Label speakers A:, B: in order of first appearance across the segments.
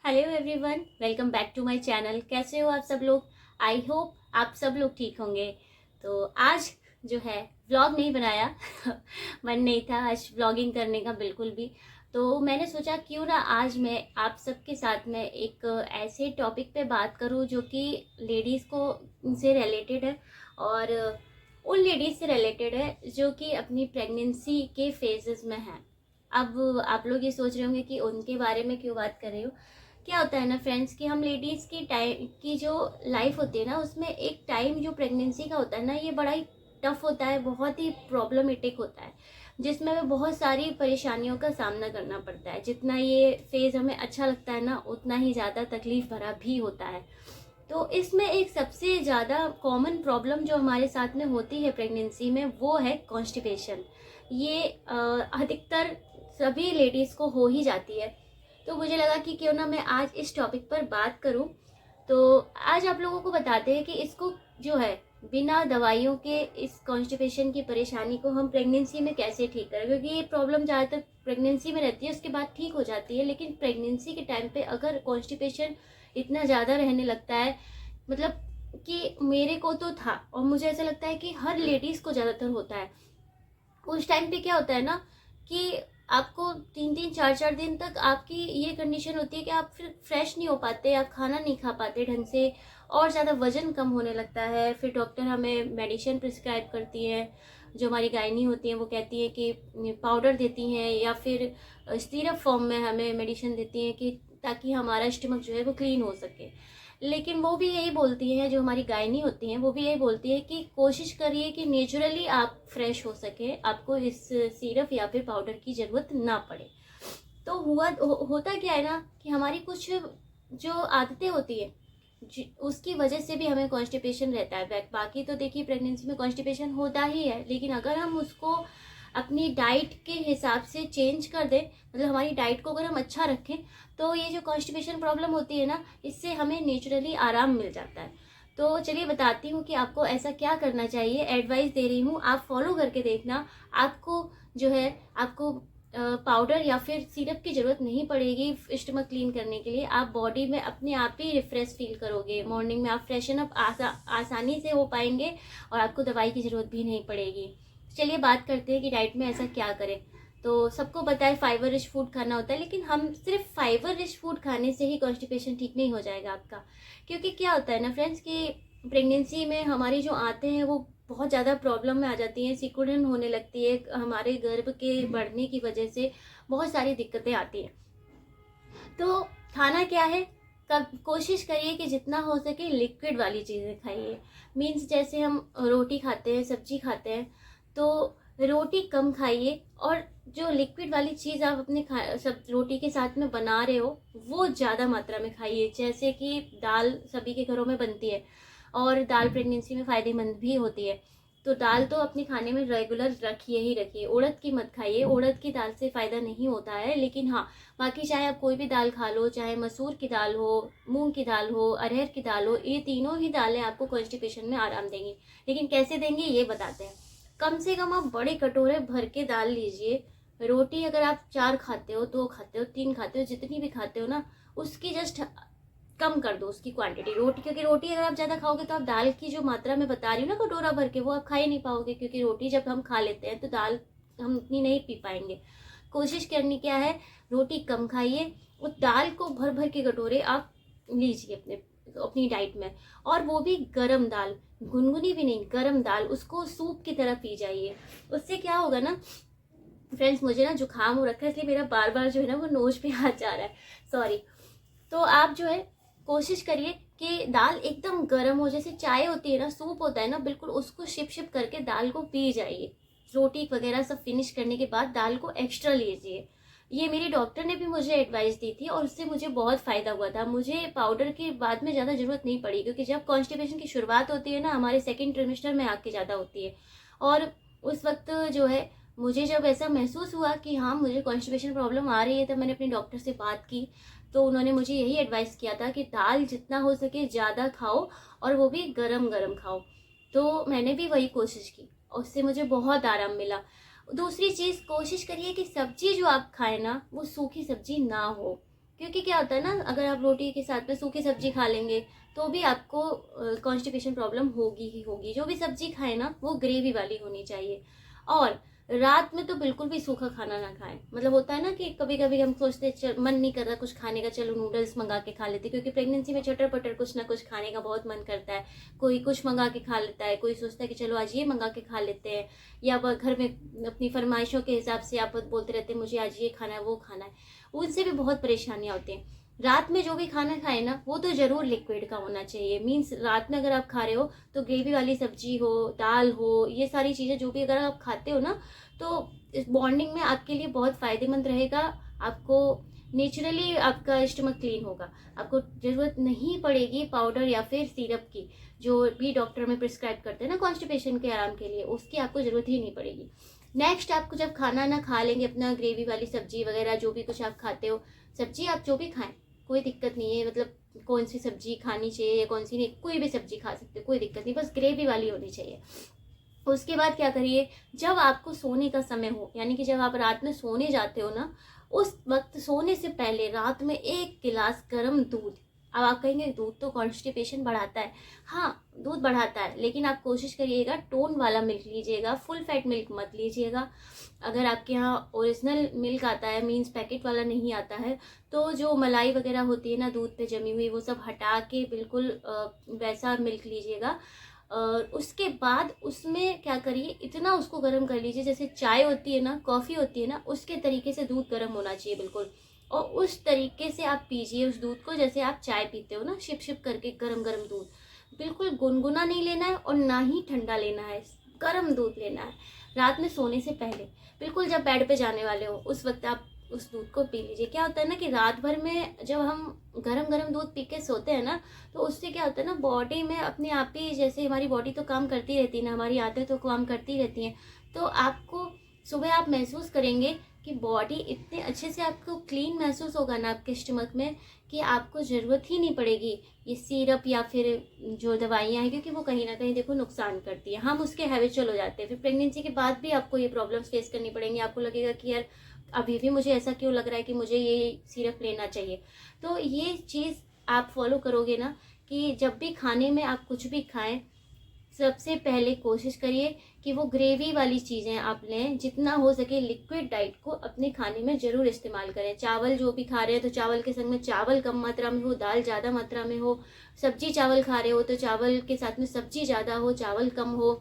A: Hello everyone, welcome back to my channel. कैसे हो आप सब लोग? आई होप आप सब लोग ठीक होंगे। तो आज जो है व्लॉग नहीं बनाया मन नहीं था आज व्लॉगिंग करने का बिल्कुल भी। तो मैंने सोचा क्यों ना आज मैं आप सबके साथ में एक ऐसे टॉपिक पे बात करूं जो कि लेडीज़ को से रिलेटेड है और उन लेडीज़ से रिलेटेड है जो कि अपनी प्रेगनेंसी के फेजेस में हैं। अब आप लोग ये सोच रहे होंगे कि उनके बारे में क्यों बात कर रही हूँ। क्या होता है ना फ्रेंड्स कि हम लेडीज़ की टाइम की जो लाइफ होती है ना, उसमें एक टाइम जो प्रेगनेंसी का होता है ना, ये बड़ा ही टफ होता है, बहुत ही प्रॉब्लमेटिक होता है, जिसमें हमें बहुत सारी परेशानियों का सामना करना पड़ता है। जितना ये फेज़ हमें अच्छा लगता है ना, उतना ही ज़्यादा तकलीफ भरा भी होता है। तो इसमें एक सबसे ज़्यादा कॉमन प्रॉब्लम जो हमारे साथ में होती है प्रेगनेंसी में, वो है कॉन्स्टिपेशन। ये अधिकतर सभी लेडीज़ को हो ही जाती है। तो मुझे लगा कि क्यों ना मैं आज इस टॉपिक पर बात करूं। तो आज आप लोगों को बताते हैं कि इसको जो है बिना दवाइयों के इस कॉन्स्टिपेशन की परेशानी को हम प्रेगनेंसी में कैसे ठीक करें, क्योंकि ये प्रॉब्लम ज़्यादातर प्रेगनेंसी में रहती है, उसके बाद ठीक हो जाती है। लेकिन प्रेगनेंसी के टाइम पे अगर कॉन्स्टिपेशन इतना ज़्यादा रहने लगता है, मतलब कि मेरे को तो था और मुझे ऐसा लगता है कि हर लेडीज़ को ज़्यादातर होता है। उस टाइम पे क्या होता है ना कि आपको 3-3 4-4 दिन तक आपकी ये कंडीशन होती है कि आप फिर फ्रेश नहीं हो पाते, आप खाना नहीं खा पाते ढंग से, और ज़्यादा वजन कम होने लगता है। फिर डॉक्टर हमें मेडिसिन प्रिस्क्राइब करती है, जो हमारी गायनी होती है वो कहती है कि पाउडर देती हैं या फिर सिरप फॉर्म में हमें मेडिसिन देती हैं कि ताकि हमारा स्टमक जो है वो क्लीन हो सके। लेकिन वो भी यही बोलती हैं, जो हमारी गायनी होती हैं वो भी यही बोलती है कि कोशिश करिए कि नेचुरली आप फ्रेश हो सके, आपको इस सिरप या फिर पाउडर की ज़रूरत ना पड़े। तो होता क्या है ना कि हमारी कुछ जो आदतें होती है उसकी वजह से भी हमें कॉन्स्टिपेशन रहता है। बाकी तो देखिए प्रेगनेंसी में कॉन्स्टिपेशन होता ही है, लेकिन अगर हम उसको अपनी डाइट के हिसाब से चेंज कर दें, मतलब हमारी डाइट को अगर हम अच्छा रखें, तो ये जो कॉन्स्टिपेशन प्रॉब्लम होती है ना, इससे हमें नेचुरली आराम मिल जाता है। तो चलिए बताती हूँ कि आपको ऐसा क्या करना चाहिए, एडवाइस दे रही हूँ, आप फॉलो करके देखना। आपको जो है आपको पाउडर या फिर सिरप की ज़रूरत नहीं पड़ेगी स्टमक क्लीन करने के लिए। आप बॉडी में अपने आप ही रिफ्रेश फील करोगे, मॉर्निंग में आप फ्रेशन अप आसानी से हो पाएंगे और आपको दवाई की ज़रूरत भी नहीं पड़ेगी। चलिए बात करते हैं कि डाइट में ऐसा क्या करें। तो सबको पता है फाइबर रिच फूड खाना होता है, लेकिन हम सिर्फ फाइबर रिच फूड खाने से ही कॉन्स्टिपेशन ठीक नहीं हो जाएगा आपका। क्योंकि क्या होता है ना फ्रेंड्स कि प्रेगनेंसी में हमारी जो आते हैं वो बहुत ज़्यादा प्रॉब्लम में आ जाती हैं, सिकुड़न होने लगती है, हमारे गर्भ के बढ़ने की वजह से बहुत सारी दिक्कतें आती हैं। तो खाना क्या है, कब कोशिश करिए कि जितना हो सके लिक्विड वाली चीज़ें खाइए। मीन्स जैसे हम रोटी खाते हैं, सब्जी खाते हैं, तो रोटी कम खाइए, और जो लिक्विड वाली चीज़ आप अपने सब रोटी के साथ में बना रहे हो वो ज़्यादा मात्रा में खाइए। जैसे कि दाल सभी के घरों में बनती है, और दाल प्रेगनेंसी में फ़ायदेमंद भी होती है। तो दाल तो अपने खाने में रेगुलर रखिए ही रखिए। उड़द की मत खाइए, उड़द की दाल से फ़ायदा नहीं होता है। लेकिन हाँ, बाकी चाहे आप कोई भी दाल खा लो, चाहे मसूर की दाल हो, मूंग की दाल हो, अरहर की दाल हो, ये तीनों ही दालें आपको कॉन्स्टिपेशन में आराम देंगी। लेकिन कैसे देंगी ये बताते हैं। कम से कम आप बड़े कटोरे भर के दाल लीजिए। रोटी अगर आप 4 खाते हो, 2 खाते हो, 3 खाते हो, जितनी भी खाते हो ना, उसकी जस्ट कम कर दो उसकी क्वांटिटी रोटी। क्योंकि रोटी अगर आप ज़्यादा खाओगे तो आप दाल की जो मात्रा मैं बता रही हूँ ना कटोरा भर के, वो आप खा ही नहीं पाओगे। क्योंकि रोटी जब हम खा लेते हैं तो दाल हम उतनी नहीं पी पाएंगे। कोशिश करनी क्या है, रोटी कम खाइए, उस दाल को भर भर के कटोरे आप लीजिए अपने अपनी डाइट में। और वो भी गरम दाल, गुनगुनी भी नहीं, गरम दाल, उसको सूप की तरह पी जाइए। उससे क्या होगा ना फ्रेंड्स, मुझे ना जुकाम हो रखा है, इसलिए मेरा बार बार जो है ना वो नोज पे हाथ जा रहा है, सॉरी। तो आप जो है कोशिश करिए कि दाल एकदम गर्म हो, जैसे चाय होती है ना, सूप होता है ना, बिल्कुल उसको शिप शिप करके दाल को पी जाइए। रोटी वगैरह सब फिनिश करने के बाद दाल को एक्स्ट्रा लीजिए। ये मेरी डॉक्टर ने भी मुझे एडवाइस दी थी और उससे मुझे बहुत फ़ायदा हुआ था। मुझे पाउडर की बाद में ज़्यादा ज़रूरत नहीं पड़ी, क्योंकि जब कॉन्स्टिपेशन की शुरुआत होती है ना, हमारे सेकेंड ट्रिमेस्टर में आके ज़्यादा होती है। और उस वक्त जो है मुझे जब ऐसा महसूस हुआ कि हाँ मुझे कॉन्स्टिपेशन प्रॉब्लम आ रही है, तब मैंने अपने डॉक्टर से बात की। तो उन्होंने मुझे यही एडवाइस किया था कि दाल जितना हो सके ज़्यादा खाओ, और वो भी गरम गरम खाओ। तो मैंने भी वही कोशिश की और उससे मुझे बहुत आराम मिला। दूसरी चीज़, कोशिश करिए कि सब्जी जो आप खाएं ना, वो सूखी सब्जी ना हो। क्योंकि क्या होता है ना, अगर आप रोटी के साथ में सूखी सब्जी खा लेंगे तो भी आपको कॉन्स्टिपेशन प्रॉब्लम होगी ही होगी। जो भी सब्जी खाए ना वो ग्रेवी वाली होनी चाहिए। और रात में तो बिल्कुल भी सूखा खाना ना खाएं। मतलब होता है ना कि कभी कभी हम सोचते मन नहीं कर रहा कुछ खाने का, चलो नूडल्स मंगा के खा लेते, क्योंकि प्रेगनेंसी में चटर पटर कुछ ना कुछ खाने का बहुत मन करता है। कोई कुछ मंगा के खा लेता है, कोई सोचता है कि चलो आज ये मंगा के खा लेते हैं, या घर में अपनी फरमाइशों के हिसाब से आप बोलते रहते हैं मुझे आज ये खाना है वो खाना है। उनसे भी बहुत परेशानियां होती हैं। रात में जो भी खाना खाए ना वो तो जरूर लिक्विड का होना चाहिए। मीन्स रात में अगर आप खा रहे हो तो ग्रेवी वाली सब्जी हो, दाल हो, ये सारी चीजें जो भी अगर आप खाते हो ना तो इस बॉन्डिंग में आपके लिए बहुत फायदेमंद रहेगा। आपको नेचुरली आपका स्टमक क्लीन होगा। आपको जरूरत नहीं पड़ेगी पाउडर या फिर सिरप की, जो भी डॉक्टर में प्रिस्क्राइब करते हैं ना कॉन्स्टिपेशन के आराम के लिए, उसकी आपको जरूरत ही नहीं पड़ेगी। नेक्स्ट, आपको जब खाना ना खा लेंगे अपना ग्रेवी वाली सब्जी वगैरह जो भी कुछ आप खाते हो, सब्जी आप जो भी खाएं कोई दिक्कत नहीं है। मतलब कौन सी सब्जी खानी चाहिए या कौन सी नहीं, कोई भी सब्जी खा सकते हो, कोई दिक्कत नहीं, बस ग्रेवी वाली होनी चाहिए। उसके बाद क्या करिए, जब आपको सोने का समय हो, यानी कि जब आप रात में सोने जाते हो ना, उस वक्त सोने से पहले रात में 1 गिलास गर्म दूध। अब आप कहेंगे दूध तो कॉन्स्टिपेशन बढ़ाता है। हाँ, दूध बढ़ाता है, लेकिन आप कोशिश करिएगा टोन वाला मिल्क लीजिएगा, फुल फैट मिल्क मत लीजिएगा। अगर आपके यहाँ ओरिजिनल मिल्क आता है, मीन्स पैकेट वाला नहीं आता है, तो जो मलाई वगैरह होती है ना दूध पे जमी हुई, वो सब हटा के बिल्कुल वैसा मिल्क लीजिएगा। और उसके बाद उसमें क्या करिए, इतना उसको गर्म कर लीजिए जैसे चाय होती है ना, कॉफ़ी होती है ना, उसके तरीके से दूध गर्म होना चाहिए बिल्कुल। और उस तरीके से आप पीजिए उस दूध को जैसे आप चाय पीते हो ना, शिप शिप करके गरम गरम दूध। बिल्कुल गुनगुना नहीं लेना है और ना ही ठंडा लेना है, गर्म दूध लेना है। रात में सोने से पहले बिल्कुल जब बेड पे जाने वाले हो उस वक्त आप उस दूध को पी लीजिए। क्या होता है ना कि रात भर में जब हम गरम गरम दूध पी के सोते हैं ना, तो उससे क्या होता है ना, बॉडी में अपने आप ही, जैसे हमारी बॉडी तो काम करती रहती है ना, हमारी आदतें तो काम करती रहती हैं, तो आपको सुबह आप महसूस करेंगे कि बॉडी इतने अच्छे से आपको क्लीन महसूस होगा ना आपके स्टमक में, कि आपको ज़रूरत ही नहीं पड़ेगी ये सिरप या फिर जो दवाइयाँ हैं, क्योंकि वो कहीं ना कहीं देखो नुकसान करती है। हम उसके हैबिचुअल हो जाते हैं, फिर प्रेगनेंसी के बाद भी आपको ये प्रॉब्लम्स फेस करनी पड़ेंगी। आपको लगेगा कि यार अभी भी मुझे ऐसा क्यों लग रहा है कि मुझे ये सिरप लेना चाहिए। तो ये चीज़ आप फॉलो करोगे ना, कि जब भी खाने में आप कुछ भी खाएं, सबसे पहले कोशिश करिए कि वो ग्रेवी वाली चीज़ें आप लें। जितना हो सके लिक्विड डाइट को अपने खाने में ज़रूर इस्तेमाल करें। चावल जो भी खा रहे हैं तो चावल के संग में चावल कम मात्रा में हो, दाल ज़्यादा मात्रा में हो। सब्जी चावल खा रहे हो तो चावल के साथ में सब्जी ज़्यादा हो, चावल कम हो।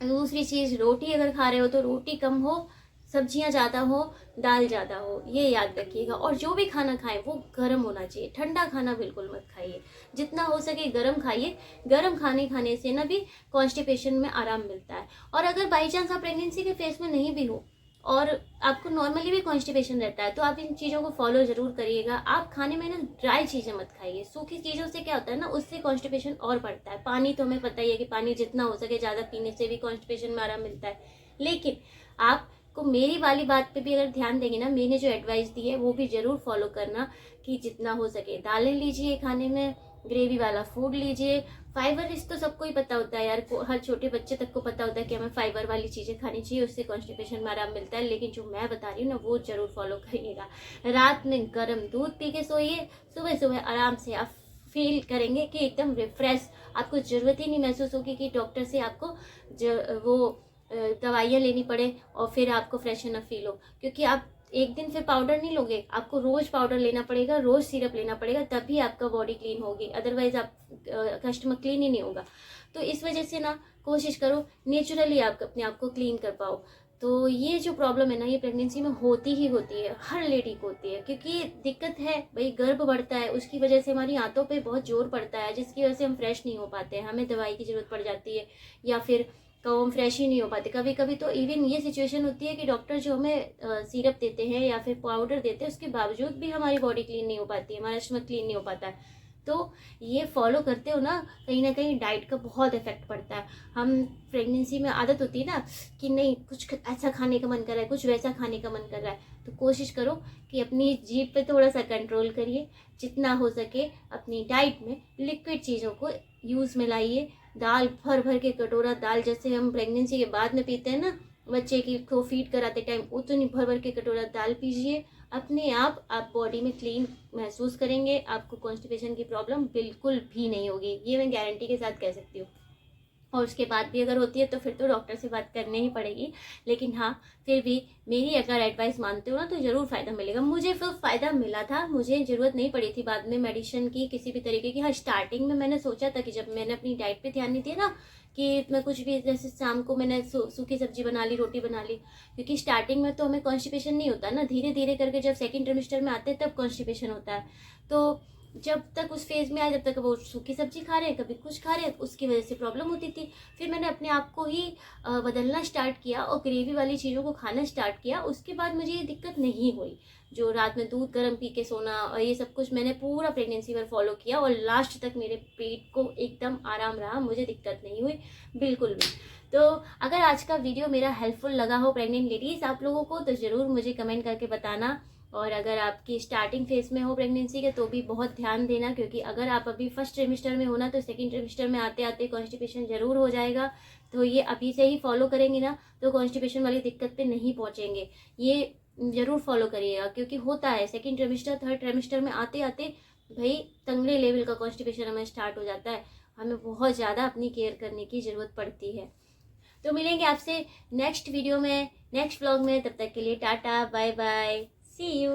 A: दूसरी चीज़, रोटी अगर खा रहे हो तो रोटी कम हो, सब्जियां ज़्यादा हो, दाल ज़्यादा हो, ये याद रखिएगा। और जो भी खाना खाएं वो गर्म होना चाहिए, ठंडा खाना बिल्कुल मत खाइए। जितना हो सके गर्म खाइए। गर्म खाने से ना भी कॉन्स्टिपेशन में आराम मिलता है। और अगर बाई चांस आप प्रेगनेंसी के फेज में नहीं भी हो और आपको नॉर्मली भी कॉन्स्टिपेशन रहता है, तो आप इन चीज़ों को फॉलो जरूर करिएगा। आप खाने में ना ड्राई चीज़ें मत खाइए। सूखी चीज़ों से क्या होता है ना, उससे कॉन्स्टिपेशन और बढ़ता है। पानी तो हमें पता ही है कि पानी जितना हो सके ज़्यादा पीने से भी कॉन्स्टिपेशन में आराम मिलता है। लेकिन आपको मेरी वाली बात पे भी अगर ध्यान देंगे ना, मैंने जो एडवाइस दी है वो भी जरूर फॉलो करना, कि जितना हो सके दालें लीजिए खाने में, ग्रेवी वाला फूड लीजिए। फाइबर रिच तो सबको ही पता होता है यार, हर छोटे बच्चे तक को पता होता है कि हमें फाइबर वाली चीज़ें खानी चाहिए, उससे कॉन्स्टिपेशन में आराम मिलता है। लेकिन जो मैं बता रही हूँ ना वो जरूर फॉलो करिएगा। रात में गर्म दूध पी के सोइए, सुबह सुबह आराम से आप फील करेंगे कि एकदम रिफ्रेश। आपको ज़रूरत ही नहीं महसूस होगी कि डॉक्टर से आपको वो दवाइयाँ लेनी पड़े और फिर आपको फ्रेश इनफ फील हो। क्योंकि आप एक दिन फिर पाउडर नहीं लोगे, आपको रोज पाउडर लेना पड़ेगा, रोज सिरप लेना पड़ेगा, तभी आपका बॉडी क्लीन होगी। अदरवाइज आप कस्टमर क्लीन ही नहीं होगा। तो इस वजह से ना कोशिश करो नेचुरली आप अपने आप को क्लीन कर पाओ। तो ये जो प्रॉब्लम है ना, ये प्रेगनेंसी में होती ही होती है, हर लेडी को होती है। क्योंकि दिक्कत है भाई, गर्भ बढ़ता है, उसकी वजह से हमारी आंतों पे बहुत जोर पड़ता है, जिसकी वजह से हम फ्रेश नहीं हो पाते हैं, हमें दवाई की जरूरत पड़ जाती है, या फिर तो हम फ्रेश ही नहीं हो पाते। कभी कभी तो इवन ये सिचुएशन होती है कि डॉक्टर जो हमें सिरप देते हैं या फिर पाउडर देते हैं, उसके बावजूद भी हमारी बॉडी क्लीन नहीं हो पाती है, हमारा स्टमक क्लीन नहीं हो पाता है। तो ये फॉलो करते हो ना कहीं डाइट का बहुत इफेक्ट पड़ता है। हम प्रेगनेंसी में आदत होती है ना कि नहीं कुछ ऐसा खाने का मन कर रहा है, कुछ वैसा खाने का मन कर रहा है, तो कोशिश करो कि अपनी जीभ पे थोड़ा सा कंट्रोल करिए। जितना हो सके अपनी डाइट में लिक्विड चीज़ों को यूज़ में लाइए। दाल भर भर के कटोरा दाल, जैसे हम प्रेगनेंसी के बाद में पीते हैं ना बच्चे की को फीड कराते टाइम, उतनी भर भर के कटोरा दाल पीजिए। अपने आप बॉडी में क्लीन महसूस करेंगे, आपको कॉन्स्टिपेशन की प्रॉब्लम बिल्कुल भी नहीं होगी, ये मैं गारंटी के साथ कह सकती हूँ। और उसके बाद भी अगर होती है तो फिर तो डॉक्टर से बात करनी ही पड़ेगी, लेकिन हाँ फिर भी मेरी अगर एडवाइस मानते हो ना तो ज़रूर फ़ायदा मिलेगा। मुझे फिर फ़ायदा मिला था, मुझे ज़रूरत नहीं पड़ी थी बाद में मेडिसिन की किसी भी तरीके की। हाँ स्टार्टिंग में मैंने सोचा था कि जब मैंने अपनी डाइट पे ध्यान नहीं दिया ना, कि मैं कुछ भी जैसे शाम को मैंने सूखी सब्जी बना ली, रोटी बना ली, क्योंकि स्टार्टिंग में तो हमें कॉन्स्टिपेशन नहीं होता ना, धीरे धीरे करके जब सेकेंड ट्रिमेस्टर में आते हैं तब कॉन्स्टिपेशन होता है। तो जब तक उस फेज में आए, जब तक वो सूखी सब्जी खा रहे हैं, कभी कुछ खा रहे हैं, उसकी वजह से प्रॉब्लम होती थी। फिर मैंने अपने आप को ही बदलना स्टार्ट किया और ग्रेवी वाली चीज़ों को खाना स्टार्ट किया। उसके बाद मुझे ये दिक्कत नहीं हुई, जो रात में दूध गर्म पी के सोना और ये सब कुछ मैंने पूरा प्रेगनेंसी पर फॉलो किया और लास्ट तक मेरे पेट को एकदम आराम रहा, मुझे दिक्कत नहीं हुई बिल्कुल भी। तो अगर आज का वीडियो मेरा हेल्पफुल लगा हो प्रेग्नेंट लेडीज आप लोगों को, तो ज़रूर मुझे कमेंट करके बताना। और अगर आपकी स्टार्टिंग फेज में हो प्रेगनेंसी के तो भी बहुत ध्यान देना, क्योंकि अगर आप अभी फर्स्ट ट्रिमेस्टर में हो ना तो सेकंड ट्रिमेस्टर में आते आते कॉन्स्टिपेशन जरूर हो जाएगा। तो ये अभी से ही फॉलो करेंगे ना तो कॉन्स्टिपेशन वाली दिक्कत पे नहीं पहुंचेंगे, ये जरूर फॉलो करिएगा, क्योंकि होता है सेकंड ट्रिमेस्टर थर्ड ट्रिमेस्टर में आते आते भाई तंगड़े लेवल का कॉन्स्टिपेशन हमें स्टार्ट हो जाता है, हमें बहुत ज़्यादा अपनी केयर करने की ज़रूरत पड़ती है। तो मिलेंगे आपसे नेक्स्ट वीडियो में, नेक्स्ट व्लॉग में, तब तक के लिए tata bye bye, see you.